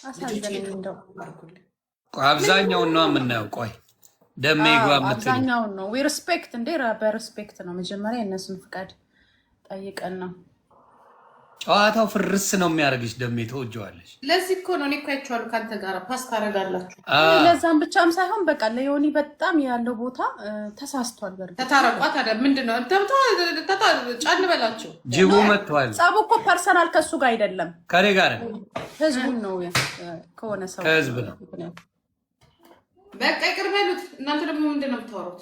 አሳዘነኝ እንደው አብዛኛውን ነው የምናየው። ቆይ ደሜ ይግባ የምትል አብዛኛውን ነው። ዊ ሪስፔክት እንዴ በሪስፔክት ነው መጀመሪያ የእነሱን ፍቃድ ጠይቀን ነው። ጨዋታው ፍርስ ነው የሚያደርግሽ። ደሜ ተወጀዋለሽ። ለዚህ እኮ ነው እኔ እኮ አይቼዋለሁ ከአንተ ጋር ፓስታ አደርጋላችሁ። ለዛም ብቻም ሳይሆን በቃ ለዮኒ በጣም ያለው ቦታ ተሳስቷል። በርግጥ ተታረቋ። ታዲያ ምንድን ነው ጫን በላቸው። ጅቡ መጥቷል። ጸቡ እኮ ፐርሰናል ከሱ ጋር አይደለም ከኔ ጋር ህዝቡን ነው ከሆነ ሰው ከህዝብ ነው። በቃ ይቅር በሉት። እናንተ ደግሞ ምንድን ነው የምታወሩት?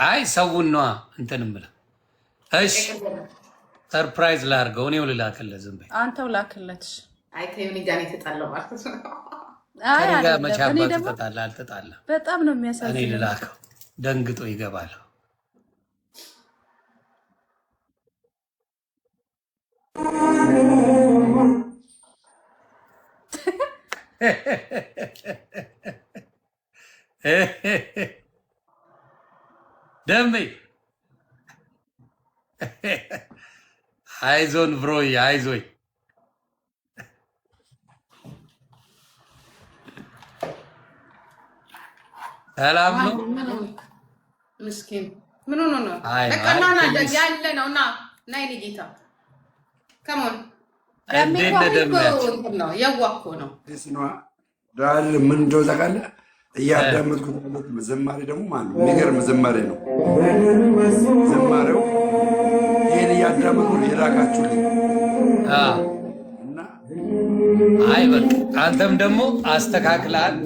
አይ ሰውን ነዋ እንትን የምለው። እሺ ሰርፕራይዝ ላድርገው። እኔው ልላክለት። ዝም በይ አንተው ላክለት። አይ ከዮኒ ጋር ነው የተጣለው ማለት ነው። አይ አይደለም። መቻባት ተጣላ አልተጣላ በጣም ነው የሚያሳዝነው። እኔ ልላከው። ደንግጦ ይገባል። ደሜ አይዞን ብሮዬ አይዞኝ። ሰላም ነው። ምስኪን ምን ሆኖ ነው? በቃ ና ያለ ነው ና ናይ ጌታ ከሞን ነው ያዋኮ ነው ዳል ምን እንደው ታውቃለህ? እያዳመጥኩት ዝማሬ ደግሞ ማለት ነው የሚገርም ዝማሬ ነው። ዝማሬው ይሄን እያዳመጥኩ የላካችሁልኝ እና አይ በቃ አንተም ደግሞ አስተካክላል።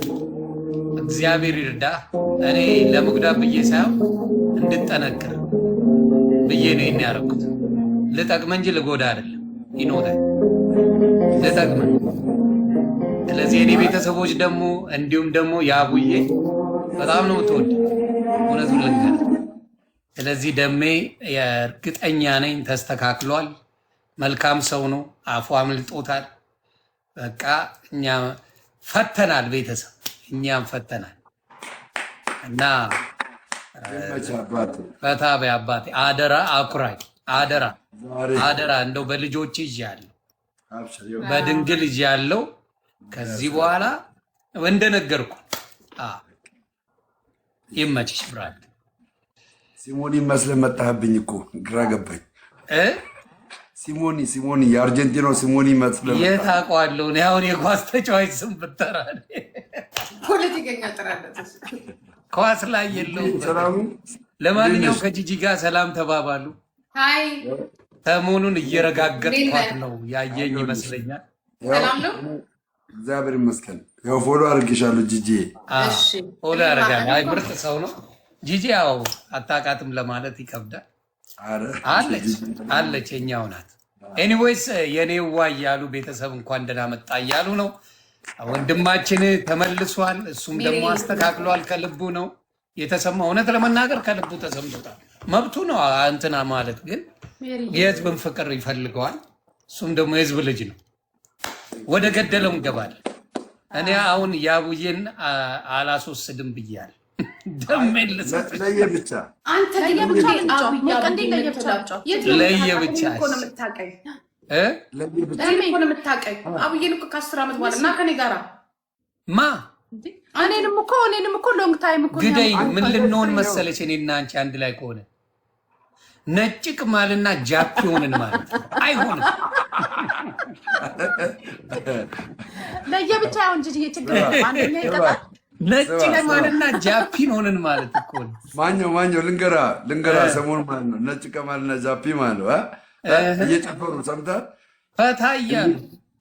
እግዚአብሔር ይርዳ። እኔ ለመጉዳት ብዬ ሳይሆን እንድጠነክር ብዬ ነው ይሄን ያደረኩት። ልጠቅም እንጂ ልጎዳ አይደለም። ይኖራል ልጠቅም። ስለዚህ የኔ ቤተሰቦች ደግሞ እንዲሁም ደግሞ ያቡዬ በጣም ነው የምትወድ እውነቱን ልንገር። ስለዚህ ደሜ የእርግጠኛ ነኝ ተስተካክሏል። መልካም ሰው ነው። አፉ አምልጦታል። በቃ እኛ ፈተናል፣ ቤተሰብ እኛም ፈተናል እና ፈታ በይ አባቴ። አደራ አኩራኝ፣ አደራ አደራ። እንደው በልጆች ይዤ ያለው በድንግል ይዤ ያለው ከዚህ በኋላ እንደነገርኩ ይመችሽ ብራድ። ሲሞኒ መስለህ መጣህብኝ እኮ ግራ ገባኝ። ሲሞኒ የአርጀንቲናው ሲሞኒ መስለህ መጣህ። የት አውቀዋለሁ እኔ አሁን የኳስ ተጫዋች ስም ብጠራ ፖለቲከኛ ጥራለት ኳስ ላይ የለውም። ለማንኛውም ከጂጂ ጋር ሰላም ተባባሉ። አይ ሰሞኑን እየረጋገጥኳት ነው ያየኝ ይመስለኛል። ሰላም ነው እግዚአብሔር ይመስገን። ያው ፎሎ አድርጌሻለሁ ጂጂ። እሺ ፎሎ ያደርጋል። አይ ምርጥ ሰው ነው ጂጂ። ያው አታውቃትም ለማለት ይከብዳል። አለች የኛው ናት። ኤኒዌይስ የኔዋ እያሉ ቤተሰብ እንኳን ደህና መጣ እያሉ ነው። ወንድማችን ተመልሷል። እሱም ደግሞ አስተካክሏል። ከልቡ ነው የተሰማ። እውነት ለመናገር ከልቡ ተሰምቶታል። መብቱ ነው እንትና ማለት ግን የህዝብን ፍቅር ይፈልገዋል። እሱም ደግሞ የህዝብ ልጅ ነው። ወደ ገደለው እንገባለን። እኔ አሁን ያቡዬን አላስወስድም ብያለሁ። ደሜልስ ለየብቻ አንተ ለየብቻ አብዬን እኮ ከ10 ዓመት በኋላ እና ከኔ ጋራ ማ እኔንም እኮ ሎንግ ታይም እኮ ግደይ ምን ልንሆን መሰለች? እኔና አንቺ አንድ ላይ ከሆነ ነጭ ቅማልና ጃፒ ሆንን ማለት አይሆንም። ለየብቻ አሁን ጂጂ ችግር አንደኛ ይቀጣል። ነጭ ቅማልና ጃፒን ሆንን ማለት እኮ ነው። ማኛው ልንገራ ሰሞኑን ማለት ነው ነጭ ቅማልና ጃፒ ማለት ነው እየጨፈሩ ሰምተሃል? ፈታ እያሉ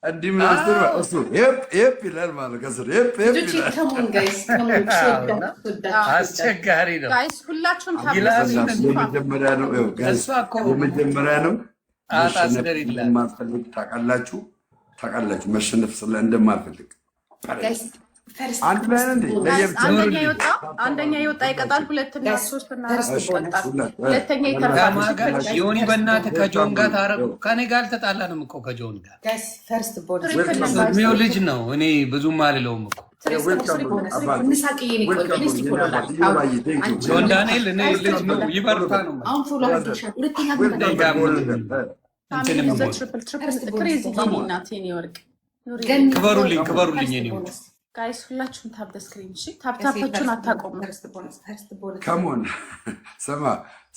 እንዲህ ምን አስተር እሱ ኤፕ ይላል ማለት ከስር ኤፕ ይላል። አስቸጋሪ ነው ጋይስ፣ ሁላችሁም የመጀመሪያ ነው የመጀመሪያ ነው። እንደማልፈልግ ታውቃላችሁ መሸነፍ ስለ እንደማልፈልግ አንደኛ የወጣ ይቀጣል። ሁለተኛ ሶስተኛ አራት ይቀጣል። ሁለተኛ ይተርፋል። ዮኒ በእናትህ ከጆን ጋር ታረቁ። ከኔ ጋር አልተጣላንም እኮ ከጆን ጋር እድሜው ልጅ ነው። እኔ ብዙም አልለውም እኮ ጆን ዳንኤል እኔ ልጅ ነው ይበርታ ነው ክበሩልኝ እኔ ጋይስ ሁላችሁም ታፕ ስክሪን እሺ ታፕታችሁን አታቆሙ ከሞን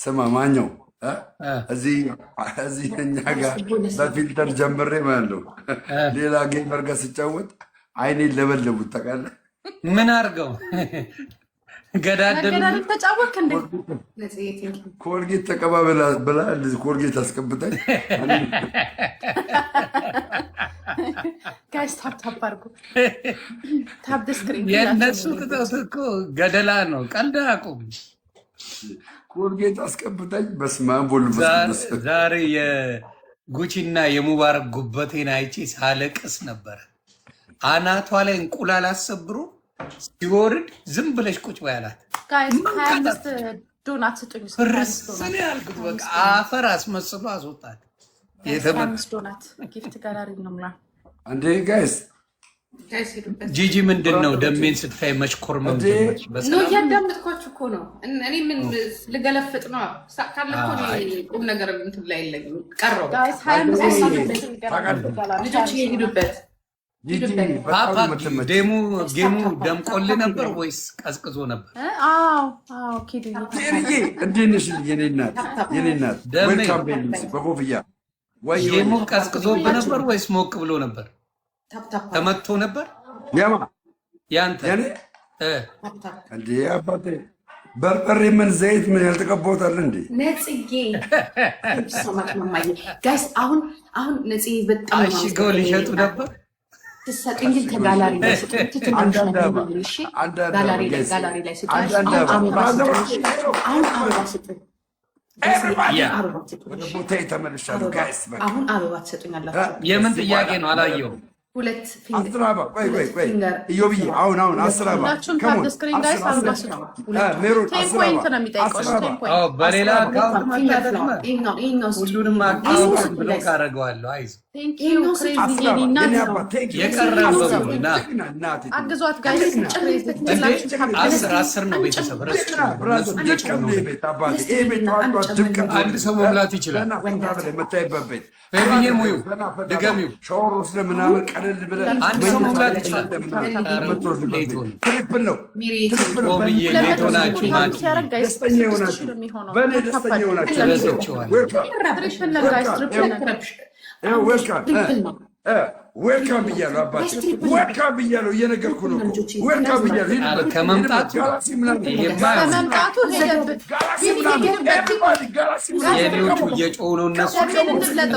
ስማ ማኛው እዚህ እኛ ጋር በፊልተር ጀምሬ ማለት ነው ሌላ ጌመር ጋር ስጫወት አይኔን ለበለቡት ታውቃለህ ምን አድርገው ገዳደሉ ተጫወክ እንዴ ኮልጌት ተቀባበላ ብላ ኮልጌት አስቀብጠኝ ጋይስ ታፕ አድርጉ ታፕ ስክሪን የነሱ ቅጣት እኮ ገደላ ነው ቀልድ አቁም ኮልጌት አስቀብጠኝ በስማም ቦልበስ ዛሬ የጉቺና የሙባረክ ጉበቴን አይቼ ሳለቅስ ነበር አናቷ ላይ እንቁላል አሰብሩ ሲወርድ ዝም ብለሽ ቁጭ በያላት ጋይስ 25 ዶናት ስጡኝ ፍርስን ያልኩት በቃ አፈር አስመስሎ አስወጣት 25 ዶናት ጊፍት ጋላሪ ነው ምላ አንዴ ጋይስ ጂጂ ምንድነው ደሜን ስታይ መሽኮርመም ጀመርሽ ነው ያዳምጥኳችሁ እኮ ነው እኔ ምን ልገለፍጥ ነው ካለኮ ቁም ነገር እንትን ላይ የለኝም ቀረው ጋይስ 25 ልጆች ይሄዱበት ፓፓ ጌሙ ደምቆል ነበር ወይስ ቀዝቅዞ ነበር? አዎ ኪዱዬ እንዴት ነሽ የኔ እናት ዌልካም ቤቢስ በኮፍያ ጌሙ ቀዝቅዞ ነበር ወይስ ሞቅ ብሎ ነበር? ተመቶ ነበር ያማ ያንተ እንዴ አባቴ በርበሬ ምን ዘይት ምን ያልተቀባውታል እንዴ ነጽጌ ሰማት ማማዬ ጋይስ አሁን ነጽጌ በጣም እሺ ጎል ይሸጡ ነበር ተሰጥኝ ከጋላሪ ላይ ስጥኝ ጋላሪ ላይ ስጥኝ አሁን አበባ ስጥኝ አሁን አበባ ትሰጡኛላችሁ የምን ጥያቄ ነው አላየው ሁለት አስራባ ቆይ እዮብዬ አሁን አስራባ ከሞን ስክሪን ጋይስ አልባስ ነው ሜሮን ፖይንት ነው የሚጠይቀው በሌላ አካውንት ሁሉንም አካውንት ብሎክ አደርገዋለሁ አይዞህ አግዟት ጋይስ አስር ነው ቤተሰብ አንድ ሰው መብላት ይችላል ሙዩ ድገሚው አንድ ሰው መብላት ይችላል ትሪፕል ነው ሌቶናችሁ ዌልካም ብያለሁ አባቴ ዌልካም ብያለሁ እየነገርኩህ ነው ዌልካም ብያለሁ ከመምጣቱ የኔዎቹ እየጮሁ ነው እነሱ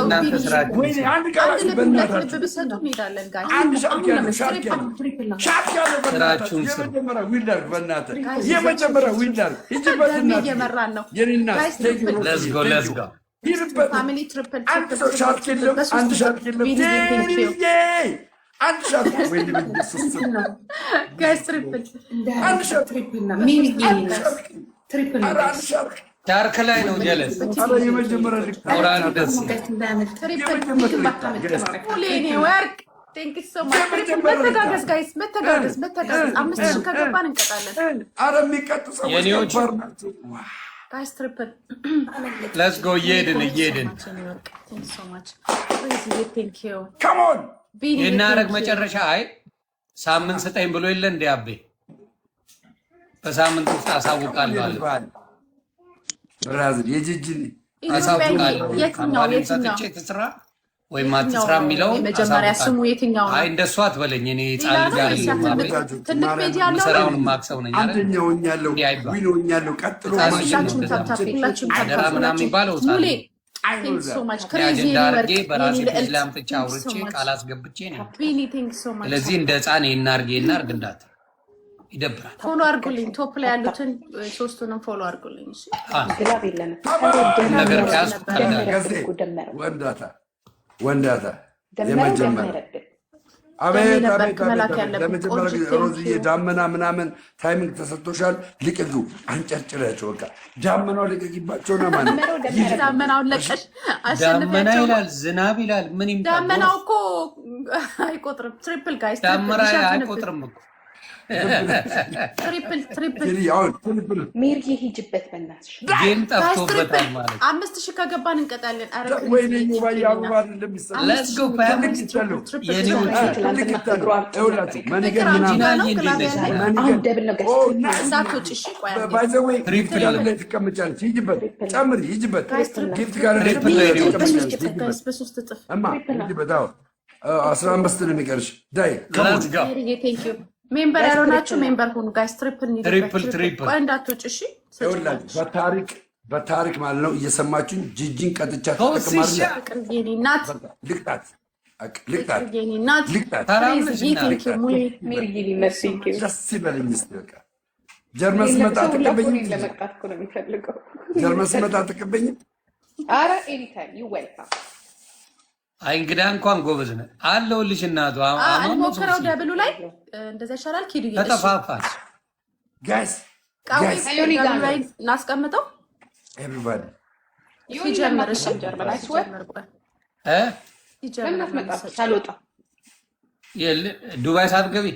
እናንተ ስራችሁ ስራችሁን ስሩ የመጀመሪያ ዊንዳር ለዝጎ ፋሚሊ ትሪፕል አንድ ሻርክ የለም ጋይስ ትሪፕል ሻርክ ላይ ነው ጀለስ ወርቅ መተጋገዝ ጋይስ መተጋገዝ 5,000 ከገባን እንቀጣለን የኔዎቹ ጋይስ ትሪፕል ሌትስ ጎ እየሄድን የናረግ መጨረሻ አይ ሳምንት ስጠኝ ብሎ የለ እንደ አቤ በሳምንት ውስጥ አሳውቃለሁ አለ ብራዚል የጂጂን አሳውቃለሁ ሰጥቼ ትስራ ወይም አትስራ የሚለው መጀመሪያ ስሙ የትኛው ነው? አይ እንደሱ አትበለኝ። እኔ ጻል ጋር ትልቅ ፔጅ ያለው ስራውን ማክሰው ነኝ አይደል? አንደኛው ያለው ዊኖኛለው ቀጥሎ አደራ ምናምን የሚባለው ጻል በራሴ ኢስላም ተቻ አውርቼ ቃል አስገብቼ ነው። ስለዚህ እንደ ህፃን እናርጌ እንዳት ይደብራል። ፎሎ አድርጉልኝ። ቶፕ ላይ ያሉትን ሶስቱንም ፎሎ አድርጉልኝ። እሺ ነገር ካስ ወንዳታ የመጀመሪያ አቤት ለመጀመሪያ ጊዜ ሮዝዬ ዳመና ምናምን ታይሚንግ ተሰጥቶሻል። ልቅቁ አንጨርጭራቸው በቃ ዳመናው ልቅቂባቸው ነው ማለት ዳመናውን ለቀሽ ዳመና ይላል ዝናብ ይላል ምን ይምጣ ዳመናው እኮ አይቆጥርም። ትሪፕል ጋይስ ዳመና አይቆጥርም እኮ ትሪፕል ሜሪ ሂጅበት በእናትሽ ጌም ጠፍቶበታል ማለት 5000 ከገባን እንቀጣለን። አረ ወይኔ ሙባይ አባባል እንደሚሰራ ሌትስ ጎ ፋሚሊ የኔዎች መንገድ ምናምን አሁን ደብል ነው እንዳትወጪ እሺ። ቆይ ባይ ዘ ወይ ትሪፕል ላይ ትቀመጫለሽ። ሂጅበት ጨምሪ ሂጅበት ጊፍት ጋር በሶስት እጥፍ እማ ሂጅበት። አዎ 15 ነው የሚቀርሽ። ዳይ ሌትስ ጎ ሜምበር ያልሆናችሁ ሜምበር ሁኑ ጋይስ። ትሪፕል ቆይ እንዳትወጪ እሺ። በታሪክ ማለት ነው እየሰማችሁኝ ጂጂን ቀጥቻ የኔ እናት ልቅጣት ደስ ይበለኝ። ስ በቃ ጀርመን ስመጣ አትቀበኝም? ጀርመን ስመጣ አትቀበኝም? አይ እንግዳ እንኳን ጎበዝ ነህ አለሁልሽ። እናቱ ሞክረው ደብሉ ላይ እንደዛ ይሻላል። ኪዱ ተጠፋፋች ጋይስ ላይ እናስቀምጠው። ኤቭሪባዲ ይጀምር እሺ። ዱባይ ሳትገቢ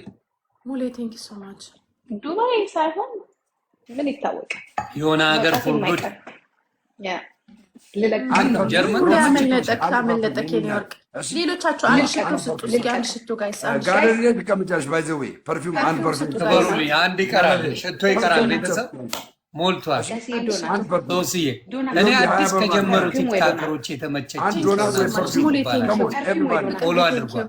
ሙሌ ቴንክ ዩ ሶ ማች። ዱባይ ሳይሆን ምን ይታወቃል የሆነ ሀገር ፎርጉድ ጀርመን ካመለጠ ኬኒ ወርቅ ሌሎቻችሁ አንድ ሽቶ ስጡ። እስኪ አንድ ሽቶ ጋይስ ጋለሪ ላይ ትቀምጫለሽ። ባይ ዘ ዌይ ፐርፊውም አንድ ፐርፊውም ትበሩልኝ። አንድ ይቀራል፣ ሽቶ ይቀራል። ቤተሰብ ሞልቷል። ሶስዬ እኔ አዲስ ከጀመሩ ቲክታከሮች የተመቸች ፎሎ አድርጓል።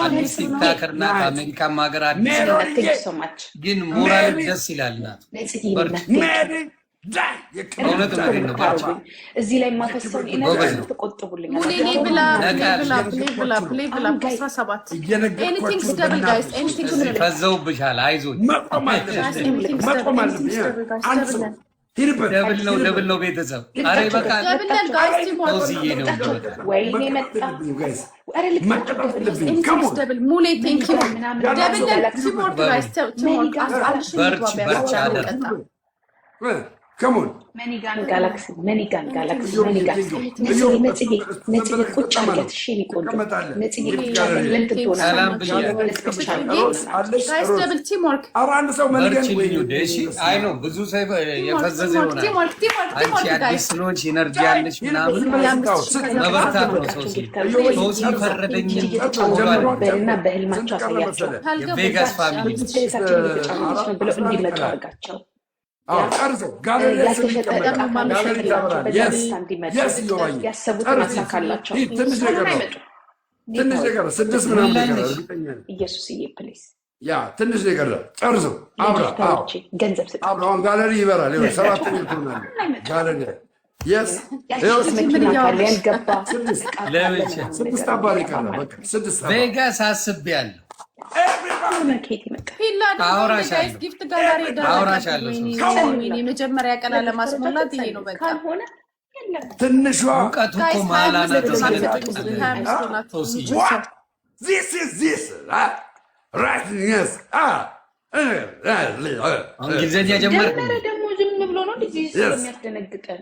አዲስ ቲክታከር ናት። አሜሪካም ሀገር አዲስ ግን ሞራል ደስ ይላል። ናት እውነት ነው። እዚህ ላይ የማፈሰውን ተቆጥቡልኝ። ፈዘውብሻል። አይዞኝ ደብል ነው ቤተሰብ። ኧረ ይበቃል። ሶስዬ ነው በርቺ አደር መኒጋን ጋላክሲ ቁጭ አድርጊያት። እሺ እኔ ቆንጆ ሰላም ብያለሁ። አይ ነው ብዙ ሰው የፈዘዘ ይሆናል። አንቺ አዲስ ስለሆንሽ ኢነርጂ ያለሽ ምናምን መበርታት ነው። ሶሲ ፈረደኝ በልና በህልማቸው አሳያቸው። የቬጋስ ፋሚሊ ብለው እንዲመጡ አድርጋቸው። ያሰቡትን አሳካላቸው። ትንሽ ነገር 6 ምናምን ኢየሱስዬ ፕሊዝ ትንሽ ነገር ጨርሰው ገንዘብ ስጥ። አሁን ጋለሪ ይበራል። 7 ጋለሪ ስድስት አባሪ ይቀራል። በቃ 6 ቬጋስ አስቤያለሁ። የመጀመሪያ ቀን ለማስሞላት ይሄ ነው በቃ። ትንሿ እውቀቱ እኮ ማላና እንግሊዝኛ ጀመረ ደግሞ ዝም ብሎ ነው የሚያስደነግጠን።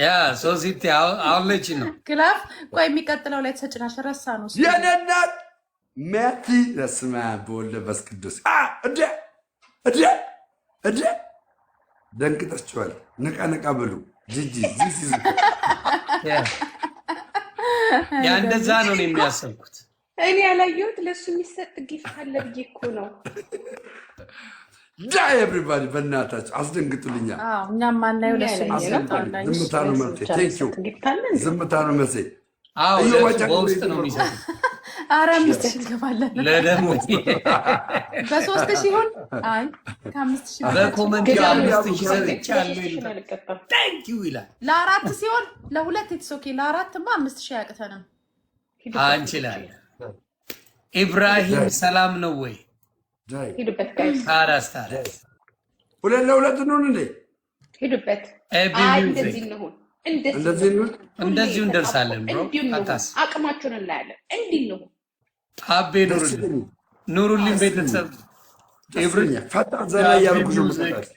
ያ ሶሲቲ አሁለች ነው ግላፍ። ቆይ የሚቀጥለው ላይ ተሰጭናሽ ረሳ ነው የነናት መቲ ረስማ በወልደ በስ ቅዱስ ደንቅጣችኋል። ነቃ ነቃ በሉ ጂጂ ያ እንደዛ ነው የሚያሰብኩት። እኔ ያላየሁት ለሱ የሚሰጥ ጊፍት አለ ብዬ እኮ ነው። ዳይ ኤቭሪባዲ በእናታችሁ አስደንግጡልኛ። እኛም ማናየው ለሱ ዝምታ ነው መብቴ። ቴንኪው ዝምታ ነው መብቴ። በውስጥ ነው የሚሰጥ። ኧረ 5000 እንገባለን ለደሞ በ3 ሲሆን አይ ከ5000 በኮመንት 5000 ሰጥቻለሁ ይላል። ቴንኪው ይላል። ለ4 ሲሆን ለ2 ኢትስ ኦኬ። ለ4ማ 5000 ያቅተናል። አንችላለን። ኢብራሂም ሰላም ነው ወይ? ሂዱበት ጋይስ። ታራስታራ 2-2 ነው እንዴ? ሂዱበት። እንደዚሁ እንደርሳለን ብሮ። አቅማችሁን እናያለን። እንዲህ ነው። አቤ ኑሩልኝ ቤተሰብ። ኢብራሂም ፈታ ዘና እያልኩ ነው የምቀጣሽ።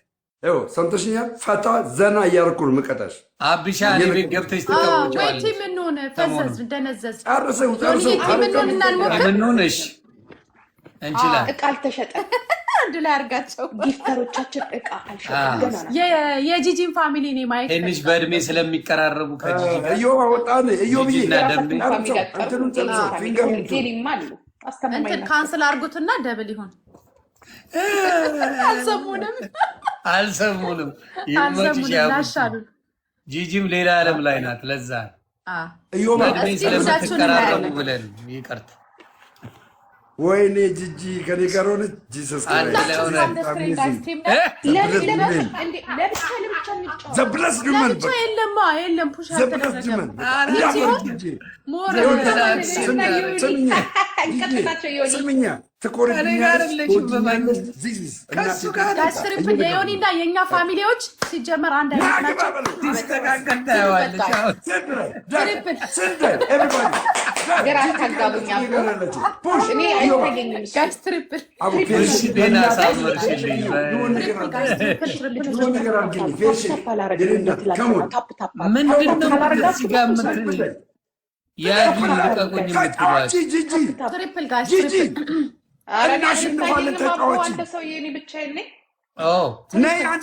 ይኸው ሰምተሽኛል። ፈታ ዘና እያልኩ ነው የምቀጣሽ። አቢሻ እኔ ቤት ገብተሽ ትቀውጫለሽ። ወይ ቲም እንሆን ፈዘዝ እንደነዘዝ ጨርሰው ምን ሆነሽ? እንችላለን። እቃ አልተሸጠም። አንድ ላይ አድርጋቸው ጊፍተሮቻችን እቃ አልሸጠም። የጂጂን ፋሚሊ ነው ማየት ትንሽ በእድሜ ስለሚቀራረቡ ከጂጂ ጋር እዮብ ወጣን እዮብ እንትን ካንስል አድርጉትና ደብል ይሁን። አልሰሙንም ይመችሻሉ። ጂጂም ሌላ ዓለም ላይ ናት። ለዛ በእድሜ ስለምትቀራረቡ ብለን ይቅርታ። ወይኔ ጂጂ ከኔ ጋር ሆነች። ጂሰስ የዮኒና የእኛ ፋሚሊዎች ሲጀመር አንድ አይነት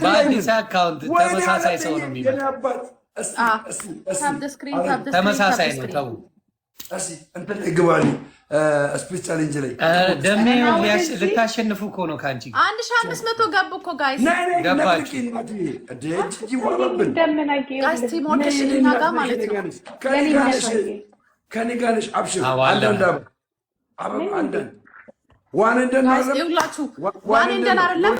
በአዲስ አካውንት ተመሳሳይ ሰው ነው የሚመጣው። ተመሳሳይ ነው። ተው ስፒች ቻሌንጅ ላይ ደሜ ልታሸንፉ እኮ ነው። ከአንቺ 1500 ገቡ እኮ ጋይስ ገባችሁ። ከኔ ጋር ነሽ። አብሽር ዋን እንደን ዋን እንደን አይደለም